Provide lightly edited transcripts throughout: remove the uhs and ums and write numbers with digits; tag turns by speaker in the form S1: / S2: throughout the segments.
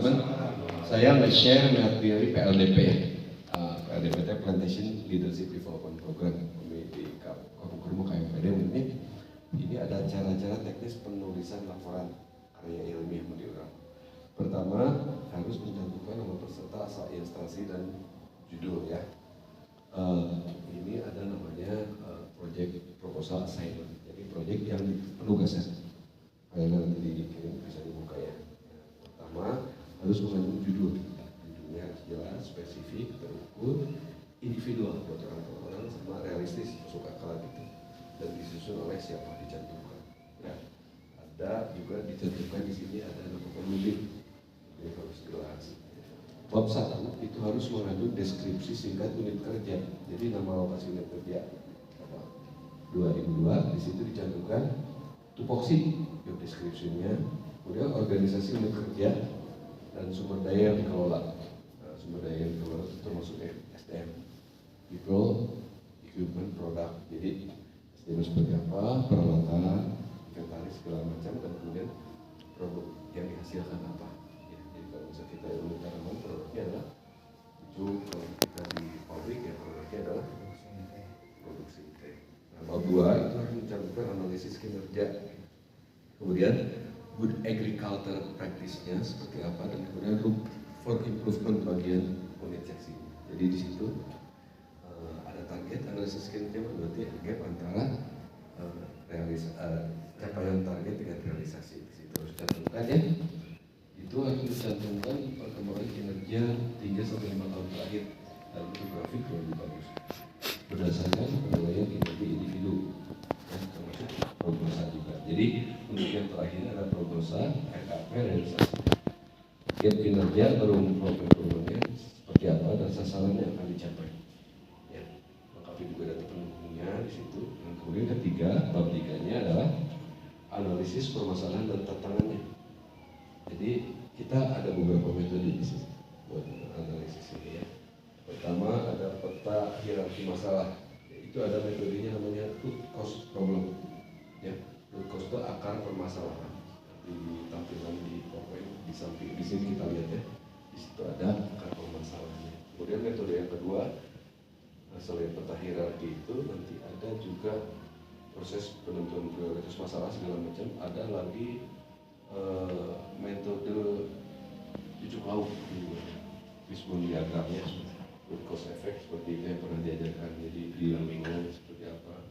S1: teman-teman, saya nge-share materi PLDP ya. PLDP itu Plantation Leadership Development Program di Kabupaten KMPD ini ada cara-cara teknis penulisan laporan karya ilmiah mendiurang. Pertama, harus mencantumkan nama peserta, asal instansi dan judul ya. Ini ada namanya project proposal assignment. Jadi proyek yang penugasan. Kayaknya nanti dikirim bisa dibuka ya. Pertama, harus mengandung judul. Judulnya harus jelas, spesifik, terukur, individual buat orang-orang sama realistis, masuk akal gitu. Dan disusun oleh siapa dicantumkan. Ya. Ada juga dicantumkan di sini ada nama penulis. Ini harus jelas. Bab 1 itu harus mengandung deskripsi singkat unit kerja. Jadi nama lokasi unit kerja 2002 di situ dicantumkan tupoksi job description-nya, kemudian organisasi unit kerja dan sumber daya yang dikelola. Sumber daya yang dikelola itu termasuk SDM, people, equipment, produk. Jadi SDM seperti apa, peralatan, inventaris segala macam, dan kemudian produk yang dihasilkan apa. Ya, jadi kalau misalnya kita unit tanaman, produknya adalah itu. Kalau kita di pabrik ya produknya adalah produksi teh. Nah, bab 2 itu harus mencantumkan analisis kinerja. Kemudian good agriculture practice-nya seperti apa, dan kemudian room for improvement bagian unit seksi. Jadi di situ ada target analisis kinerja, berarti gap antara capaian target dengan realisasi. Di situ harus dicantumkan ya. Itu harus dicantumkan perkembangan kinerja 3-5 tahun terakhir, dan itu grafik yang lebih bagus berdasarkan penilaian kinerja individu ya, termasuk prognosa juga. Jadi untuk yang terakhir ada prognosa, RKP, realisasi. Gap kinerja baru memperoleh turunnya seperti apa dan sasaran yang akan dicapai. Ya, lengkapi juga data pendukungnya di situ. Dan kemudian ketiga, bab 3-nya adalah analisis permasalahan dan tantangannya. Jadi kita ada beberapa metode di sini buat analisis ini ya. Pertama ada peta hierarki masalah. Itu ada metodenya namanya root cause problem. Ya, root cause itu akar permasalahan. Di tampilan di PowerPoint di samping di sini kita lihat ya. Di situ ada akar permasalahannya. Kemudian metode yang kedua, selain peta hierarki itu nanti ada juga proses penentuan prioritas masalah segala macam. Ada lagi metode cucuk lauk, fishbone diagramnya, root cause effect seperti itu yang pernah diajarkan. Jadi bingung seperti apa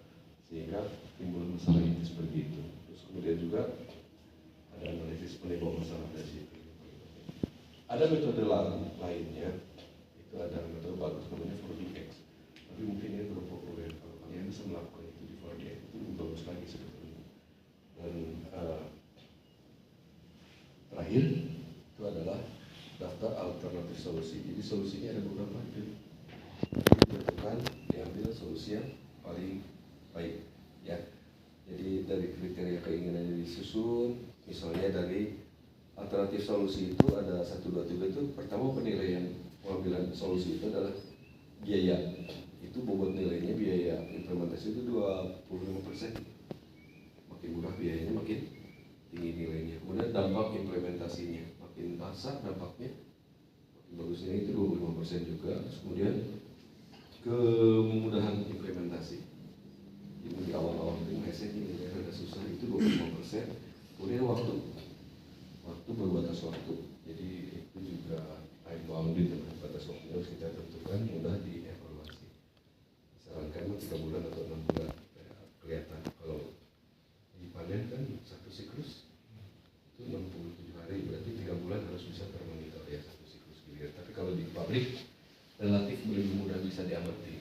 S1: sehingga timbul masalah itu seperti itu. Terus kemudian juga ada analisis penyebab masalah dari situ. Ada metode lainnya, itu ada metode bagus namanya 4DX. Tapi mungkin ini belum populer. Kalau kalian bisa melakukan itu di 4DX itu lebih bagus lagi sebetulnya. Dan terakhir itu adalah daftar alternatif solusi. Jadi solusinya ada beberapa itu. Ditentukan diambil solusi yang paling baik ya. Jadi dari kriteria keinginan yang disusun, misalnya dari alternatif solusi itu ada 1, 2, 3 itu. Pertama penilaian pengambilan solusi itu adalah biaya. Itu bobot nilainya biaya implementasi itu 25%. Makin murah biayanya makin tinggi nilainya. Kemudian dampak implementasinya makin besar dampaknya, makin bagusnya itu 25% juga. Terus kemudian kemudahan implementasi. Jadi di awal-awal itu ngesetnya ini agak susah, itu 25%. Kemudian waktu berbatas waktu. Jadi itu juga time bounded dengan batas waktunya harus kita tentukan, mudah dievaluasi. Sarankan 3 bulan atau 6 bulan kelihatan. Kalau dipanen kan satu siklus itu 67 hari, berarti 3 bulan harus bisa termonitor ya satu siklus giliran. Tapi kalau di pabrik relatif lebih mudah bisa diamati.